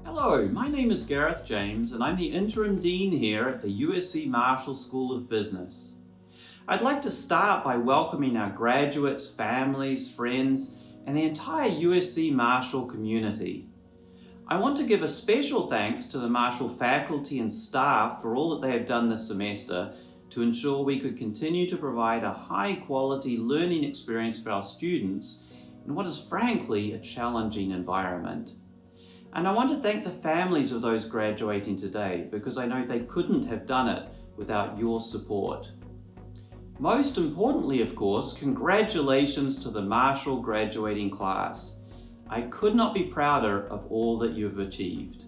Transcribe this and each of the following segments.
Hello, my name is Gareth James and I'm the Interim Dean here at the USC Marshall School of Business. I'd like to start by welcoming our graduates, families, friends, and the entire USC Marshall community. I want to give a special thanks to the Marshall faculty and staff for all that they have done this semester to ensure we could continue to provide a high-quality learning experience for our students in what is frankly a challenging environment. And I want to thank the families of those graduating today because I know they couldn't have done it without your support. Most importantly, of course, congratulations to the Marshall graduating class. I could not be prouder of all that you have achieved.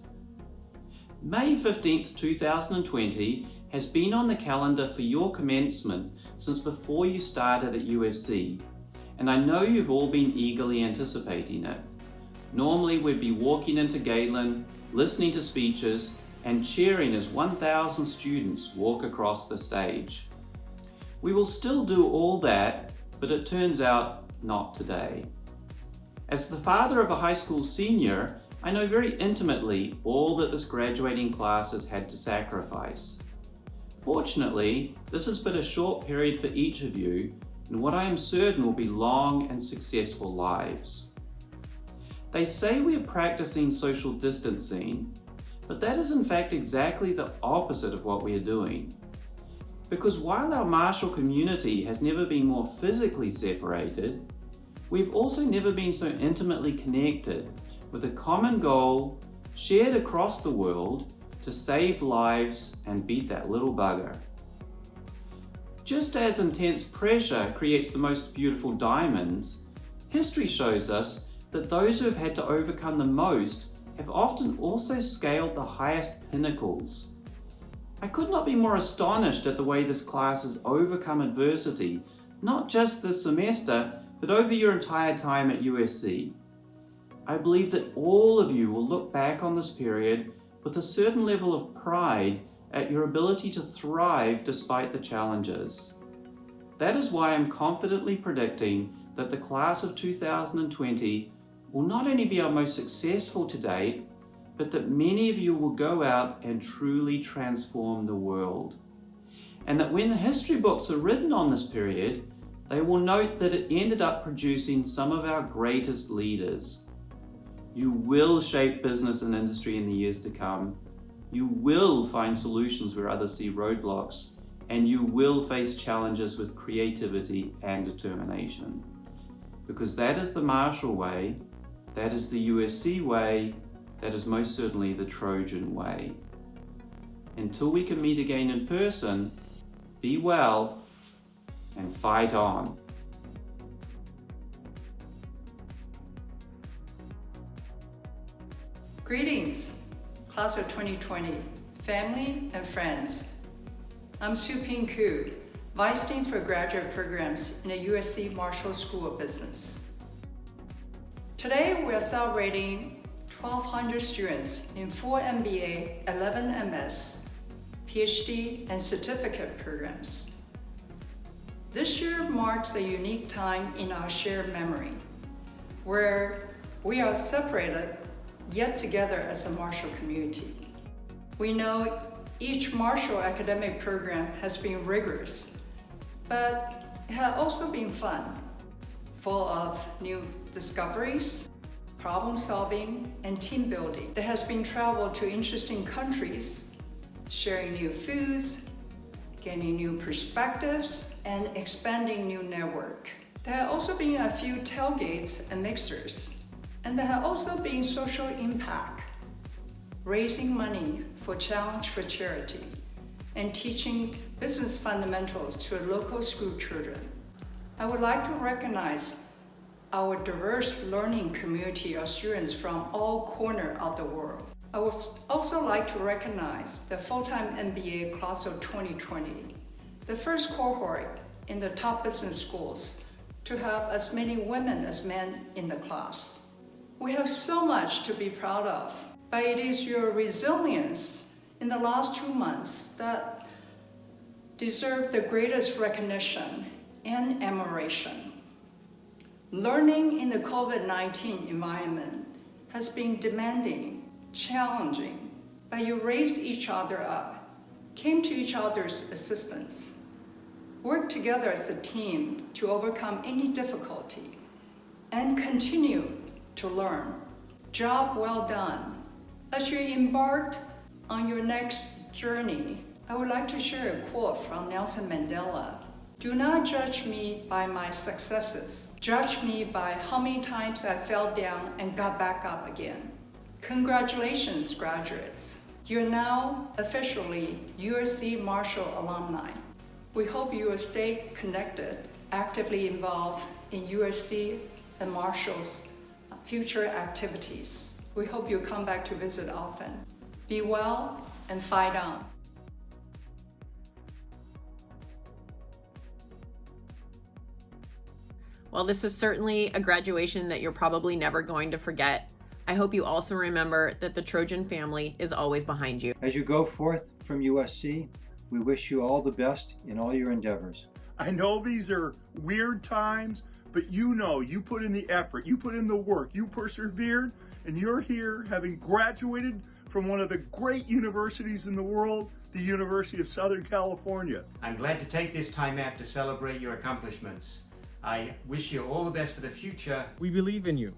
May 15th, 2020 has been on the calendar for your commencement since before you started at USC, and I know you've all been eagerly anticipating it. Normally we'd be walking into Galen, listening to speeches, and cheering as 1,000 students walk across the stage. We will still do all that, but it turns out not today. As the father of a high school senior, I know very intimately all that this graduating class has had to sacrifice. Fortunately, this is but a short period for each of you, and what I am certain will be long and successful lives. They say we are practicing social distancing, but that is in fact exactly the opposite of what we are doing. Because while our Marshall community has never been more physically separated, we've also never been so intimately connected with a common goal shared across the world to save lives and beat that little bugger. Just as intense pressure creates the most beautiful diamonds, history shows us that those who have had to overcome the most have often also scaled the highest pinnacles. I could not be more astonished at the way this class has overcome adversity, not just this semester, but over your entire time at USC. I believe that all of you will look back on this period with a certain level of pride at your ability to thrive despite the challenges. That is why I'm confidently predicting that the class of 2020 will not only be our most successful to date, but that many of you will go out and truly transform the world. And that when the history books are written on this period, they will note that it ended up producing some of our greatest leaders. You will shape business and industry in the years to come. You will find solutions where others see roadblocks, and you will face challenges with creativity and determination. Because that is the Marshall way, that is the USC way, that is most certainly the Trojan way. Until we can meet again in person, be well and fight on. Greetings, class of 2020, family and friends. I'm Sue Ping Koo, Vice Dean for Graduate Programs in the USC Marshall School of Business. Today we are celebrating 1,200 students in 4 MBA, 11 MS, PhD, and certificate programs. This year marks a unique time in our shared memory, where we are separated yet together as a Marshall community. We know each Marshall academic program has been rigorous, but it has also been fun, full of new discoveries, problem solving, and team building. There has been travel to interesting countries, sharing new foods, gaining new perspectives, and expanding new network. There have also been a few tailgates and mixers, and there have also been social impact, raising money for Challenge for Charity, and teaching business fundamentals to local school children. I would like to recognize our diverse learning community of students from all corners of the world. I would also like to recognize the full-time MBA class of 2020, the first cohort in the top business schools to have as many women as men in the class. We have so much to be proud of, but it is your resilience in the last 2 months that deserve the greatest recognition and admiration. Learning in the COVID-19 environment has been demanding challenging, but you raised each other up, came to each other's assistance, worked together as a team to overcome any difficulty, and continue to learn. Job well done. As you embarked on your next journey, I would like to share a quote from Nelson Mandela. Do not judge me by my successes. Judge me by how many times I fell down and got back up again. Congratulations, graduates. You're now officially USC Marshall alumni. We hope you will stay connected, actively involved in USC and Marshall's future activities. We hope you'll come back to visit often. Be well and fight on. While this is certainly a graduation that you're probably never going to forget, I hope you also remember that the Trojan family is always behind you. As you go forth from USC, we wish you all the best in all your endeavors. I know these are weird times, but you put in the effort, you put in the work, you persevered, and you're here having graduated from one of the great universities in the world, the University of Southern California. I'm glad to take this time out to celebrate your accomplishments. I wish you all the best for the future. We believe in you,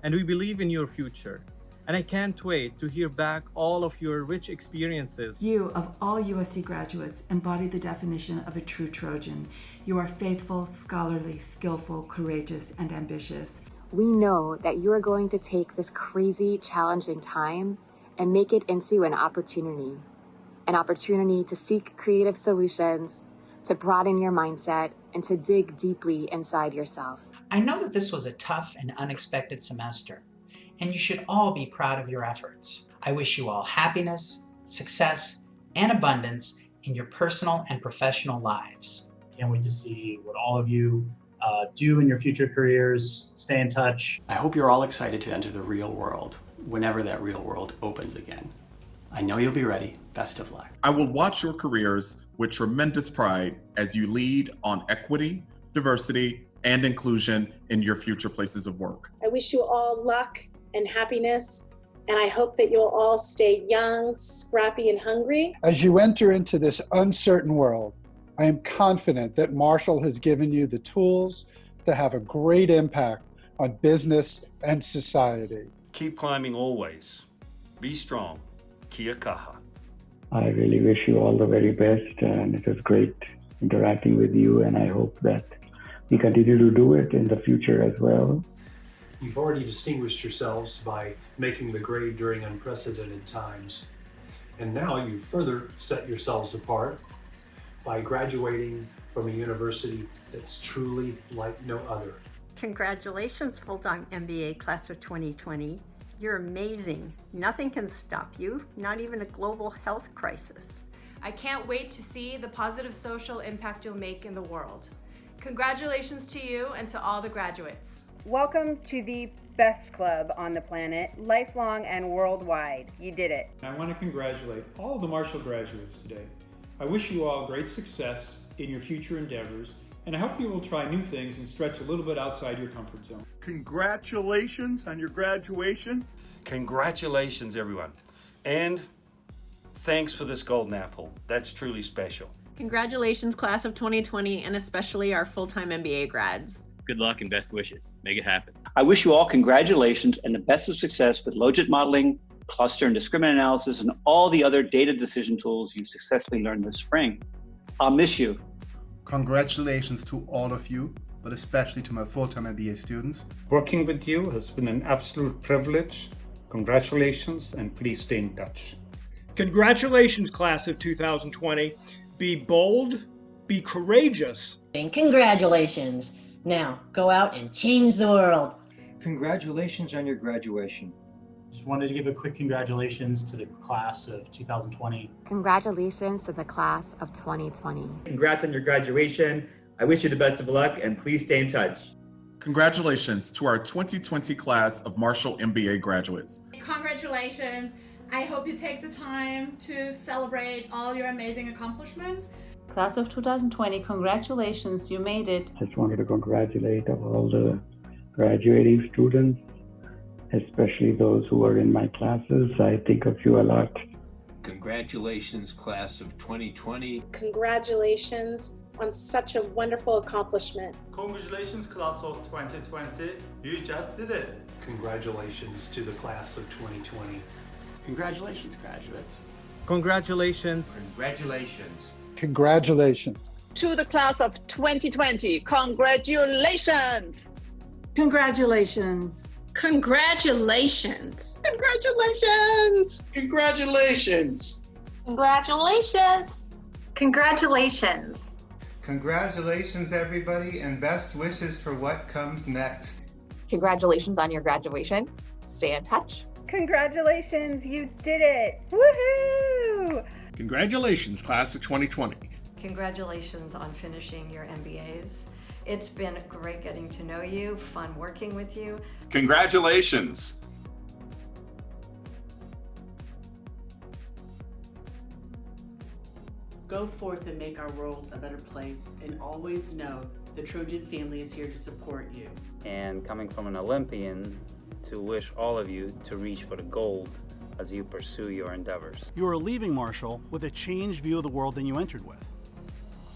and we believe in your future. And I can't wait to hear back all of your rich experiences. You, of all USC graduates, embody the definition of a true Trojan. You are faithful, scholarly, skillful, courageous, and ambitious. We know that you are going to take this crazy, challenging time and make it into an opportunity to seek creative solutions, to broaden your mindset, and to dig deeply inside yourself. I know that this was a tough and unexpected semester, and you should all be proud of your efforts. I wish you all happiness, success, and abundance in your personal and professional lives. Can't wait to see what all of you do in your future careers. Stay in touch. I hope you're all excited to enter the real world whenever that real world opens again. I know you'll be ready. Best of luck. I will watch your careers with tremendous pride as you lead on equity, diversity, and inclusion in your future places of work. I wish you all luck and happiness, and I hope that you'll all stay young, scrappy, and hungry. As you enter into this uncertain world, I am confident that Marshall has given you the tools to have a great impact on business and society. Keep climbing always. Be strong. Kia kaha. I really wish you all the very best, and it was great interacting with you, and I hope that we continue to do it in the future as well. You've already distinguished yourselves by making the grade during unprecedented times. And now you've further set yourselves apart by graduating from a university that's truly like no other. Congratulations, full-time MBA class of 2020. You're amazing. Nothing can stop you, not even a global health crisis. I can't wait to see the positive social impact you'll make in the world. Congratulations to you and to all the graduates. Welcome to the best club on the planet, lifelong and worldwide. You did it. I want to congratulate all of the Marshall graduates today. I wish you all great success in your future endeavors, and I hope you will try new things and stretch a little bit outside your comfort zone. Congratulations on your graduation. Congratulations, everyone. And thanks for this golden apple. That's truly special. Congratulations, class of 2020, and especially our full-time MBA grads. Good luck and best wishes. Make it happen. I wish you all congratulations and the best of success with logit modeling, cluster and discriminant analysis, and all the other data decision tools you successfully learned this spring. I'll miss you. Congratulations to all of you, but especially to my full-time MBA students. Working with you has been an absolute privilege. Congratulations, and please stay in touch. Congratulations, class of 2020. Be bold, be courageous. And congratulations. Now, go out and change the world. Congratulations on your graduation. Just wanted to give a quick congratulations to the class of 2020. Congratulations to the class of 2020. Congrats on your graduation. I wish you the best of luck, and please stay in touch. Congratulations to our 2020 class of Marshall MBA graduates. Congratulations. I hope you take the time to celebrate all your amazing accomplishments. Class of 2020, congratulations, you made it. Just wanted to congratulate all the graduating students especially those who are in my classes. I think of you a lot. Congratulations, class of 2020. Congratulations on such a wonderful accomplishment. Congratulations, class of 2020. You just did it. Congratulations to the class of 2020. Congratulations, graduates. Congratulations. Congratulations. Congratulations. To the class of 2020, congratulations. Congratulations. Congratulations. Congratulations. Congratulations. Congratulations. Congratulations. Congratulations, everybody, and best wishes for what comes next. Congratulations on your graduation. Stay in touch. Congratulations, you did it. Woohoo! Congratulations, class of 2020. Congratulations on finishing your MBAs. It's been great getting to know you, fun working with you. Congratulations. Go forth and make our world a better place, and always know the Trojan family is here to support you. And coming from an Olympian, to wish all of you to reach for the gold as you pursue your endeavors. You are leaving Marshall with a changed view of the world than you entered with.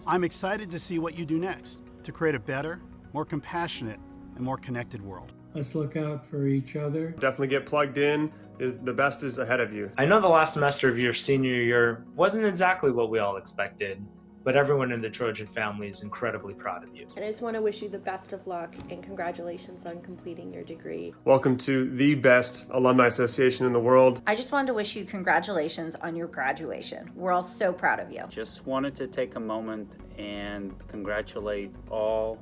I'm excited to see what you do next to create a better, more compassionate, and more connected world. Let's look out for each other. Definitely get plugged in. The best is ahead of you. I know the last semester of your senior year wasn't exactly what we all expected, but everyone in the Trojan family is incredibly proud of you. And I just want to wish you the best of luck and congratulations on completing your degree. Welcome to the best alumni association in the world. I just wanted to wish you congratulations on your graduation. We're all so proud of you. Just wanted to take a moment and congratulate all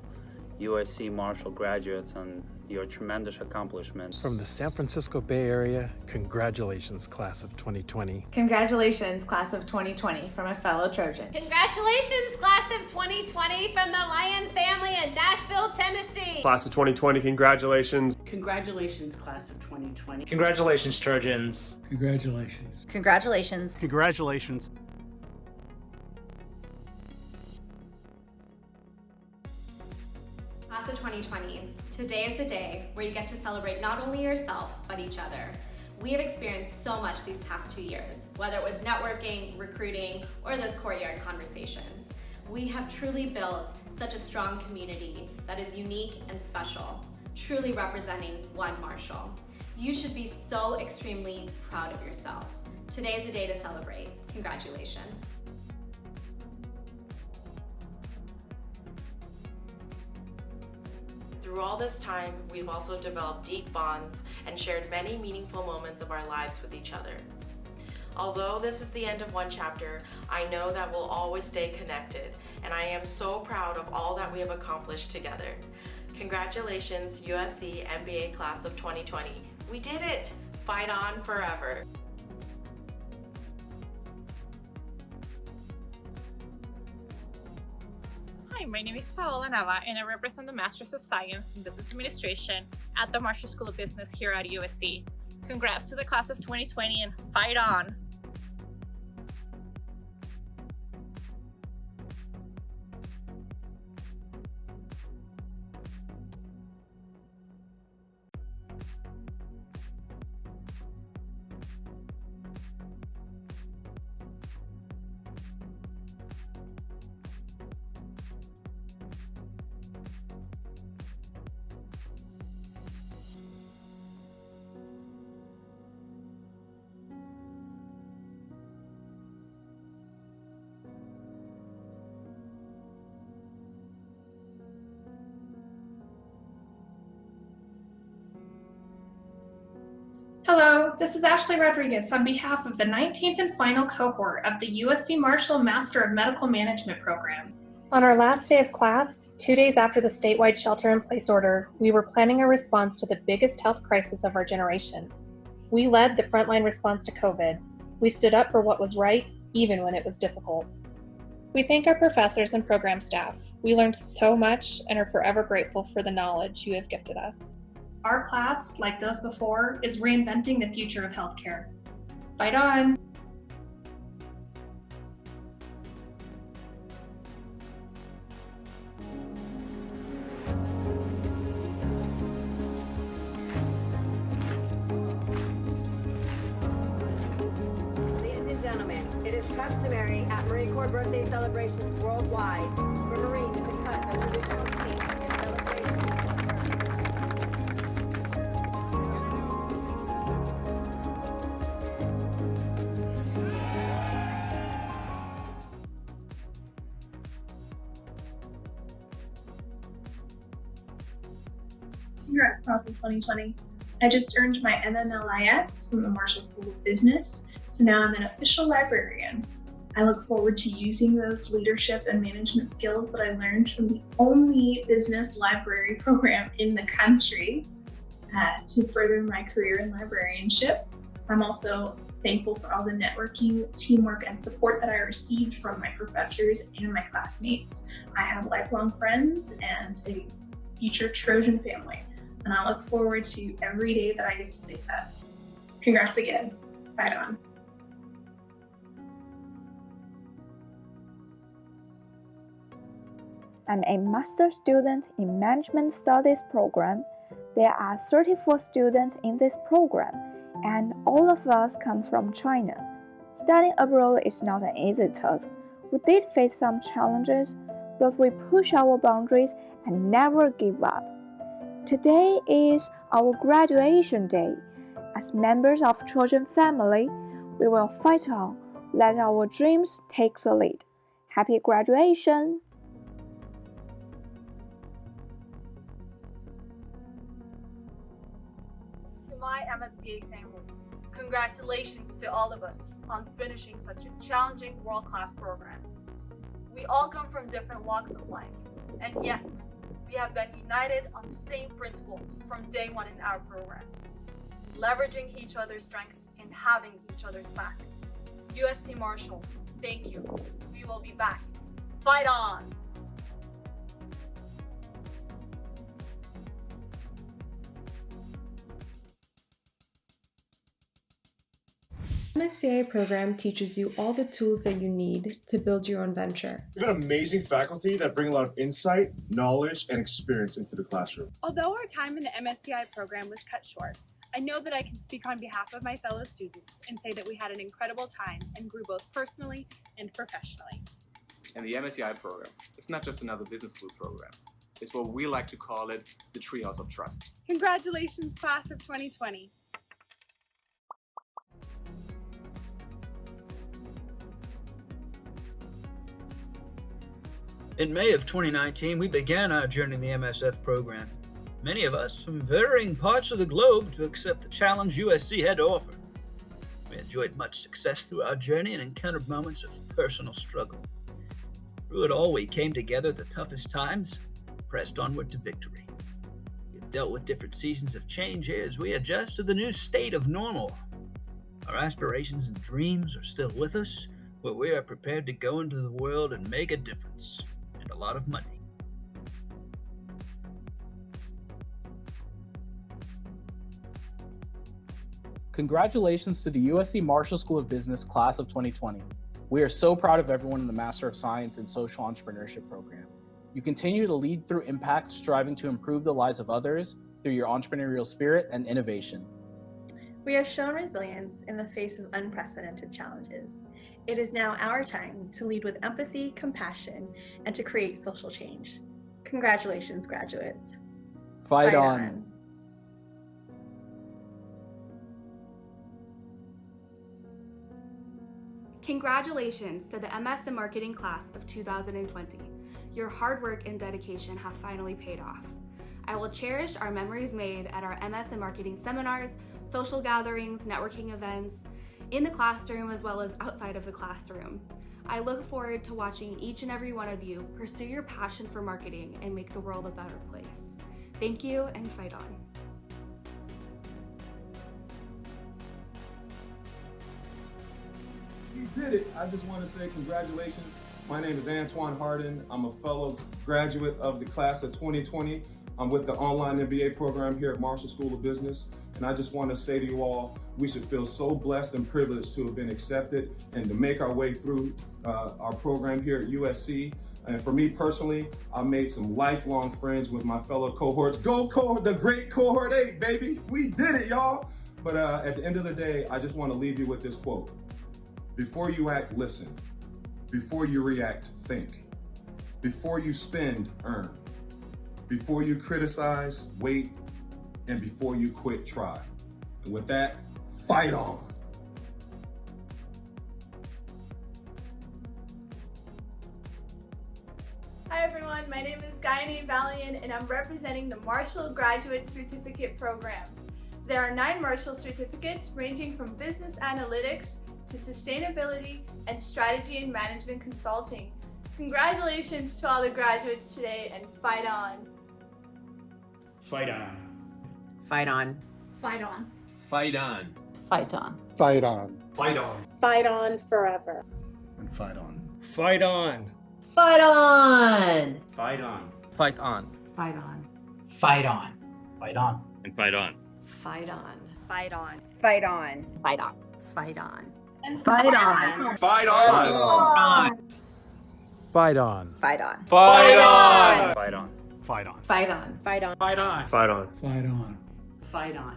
USC Marshall graduates on your tremendous accomplishments. From the San Francisco Bay Area, congratulations, class of 2020. Congratulations, class of 2020, from a fellow Trojan. Congratulations, class of 2020, from the Lyon family in Nashville, Tennessee. Class of 2020, congratulations. Congratulations, class of 2020. Congratulations, Trojans. Congratulations. Congratulations. Congratulations. Class of 2020, today is a day where you get to celebrate not only yourself, but each other. We have experienced so much these past 2 years, whether it was networking, recruiting, or those courtyard conversations. We have truly built such a strong community that is unique and special, truly representing one Marshall. You should be so extremely proud of yourself. Today is a day to celebrate. Congratulations. Through all this time, we've also developed deep bonds and shared many meaningful moments of our lives with each other. Although this is the end of one chapter, I know that we'll always stay connected, and I am so proud of all that we have accomplished together. Congratulations, USC MBA class of 2020. We did it! Fight on forever. Hi, my name is Paola Nava, and I represent the Masters of Science in Business Administration at the Marshall School of Business here at USC. Congrats to the class of 2020 and fight on! Hello, this is Ashley Rodriguez on behalf of the 19th and final cohort of the USC Marshall Master of Medical Management program. On our last day of class, 2 days after the statewide shelter-in-place order, we were planning a response to the biggest health crisis of our generation. We led the frontline response to COVID. We stood up for what was right, even when it was difficult. We thank our professors and program staff. We learned so much and are forever grateful for the knowledge you have gifted us. Our class, like those before, is reinventing the future of healthcare. Fight on! customary at Marine Corps birthday celebrations worldwide for Marines to cut a traditional cake in celebration of birthday. Congrats, class of 2020. I just earned my MMLIS from the Marshall School of Business, so now I'm an official librarian. I look forward to using those leadership and management skills that I learned from the only business library program in the country to further my career in librarianship. I'm also thankful for all the networking, teamwork, and support that I received from my professors and my classmates. I have lifelong friends and a future Trojan family, and I look forward to every day that I get to say that. Congrats again. Fight on. I'm a master's student in Management Studies program. There are 34 students in this program, and all of us come from China. Studying abroad is not an easy task. We did face some challenges, but we push our boundaries and never give up. Today is our graduation day. As members of Trojan family, we will fight on. Let our dreams take the lead. Happy graduation! To my MSBA family, congratulations to all of us on finishing such a challenging world-class program. We all come from different walks of life, and yet we have been united on the same principles from day one in our program, leveraging each other's strength and having each other's back. USC Marshall, thank you. We will be back. Fight on! The MSCA program teaches you all the tools that you need to build your own venture. We've got amazing faculty that bring a lot of insight, knowledge, and experience into the classroom. Although our time in the MSCI program was cut short, I know that I can speak on behalf of my fellow students and say that we had an incredible time and grew both personally and professionally. And the MSCI program, it's not just another business school program. It's what we like to call it, the treehouse of trust. Congratulations, class of 2020. In May of 2019, we began our journey in the MSF program. Many of us from varying parts of the globe to accept the challenge USC had to offer. We enjoyed much success through our journey and encountered moments of personal struggle. Through it all, we came together at the toughest times, pressed onward to victory. We've dealt with different seasons of change here as we adjust to the new state of normal. Our aspirations and dreams are still with us, but we are prepared to go into the world and make a difference. And a lot of money. Congratulations to the USC Marshall School of Business class of 2020. We are so proud of everyone in the Master of Science in Social Entrepreneurship program. You continue to lead through impact, striving to improve the lives of others through your entrepreneurial spirit and innovation. We have shown resilience in the face of unprecedented challenges. It is now our time to lead with empathy, compassion, and to create social change. Congratulations, graduates. Fight on. Congratulations to the MS in Marketing class of 2020. Your hard work and dedication have finally paid off. I will cherish our memories made at our MS in Marketing seminars, social gatherings, networking events, in the classroom as well as outside of the classroom. I look forward to watching each and every one of you pursue your passion for marketing and make the world a better place. Thank you and fight on. You did it. I just want to say congratulations. My name is Antoine Harden. I'm a fellow graduate of the class of 2020. I'm with the online MBA program here at Marshall School of Business. And I just want to say to you all, we should feel so blessed and privileged to have been accepted and to make our way through our program here at USC. And for me personally, I made some lifelong friends with my fellow cohorts. Go cohort, the great cohort 8, baby. We did it, y'all. But at the end of the day, I just want to leave you with this quote. Before you act, listen. Before you react, think. Before you spend, earn. Before you criticize, wait. And before you quit, try. And with that, fight on. Hi everyone, my name is Gayane Valian and I'm representing the Marshall Graduate Certificate Programs. There are 9 Marshall certificates ranging from business analytics to sustainability and strategy and management consulting. Congratulations to all the graduates today and fight on. Fight on. Fight on. Fight on. Fight on. Fight on. Fight on. Fight on. Fight on forever. And fight on. Fight on. Fight on. Fight on. Fight on. Fight on. Fight on. Fight on. And fight on. Fight on. Fight on. Fight on. Fight on. Fight on. And fight on. Fight on. Fight on. Fight on. Fight on. Fight on. Fight on. Fight on. Fight on. Fight on. Fight on. Fight on. Fight on.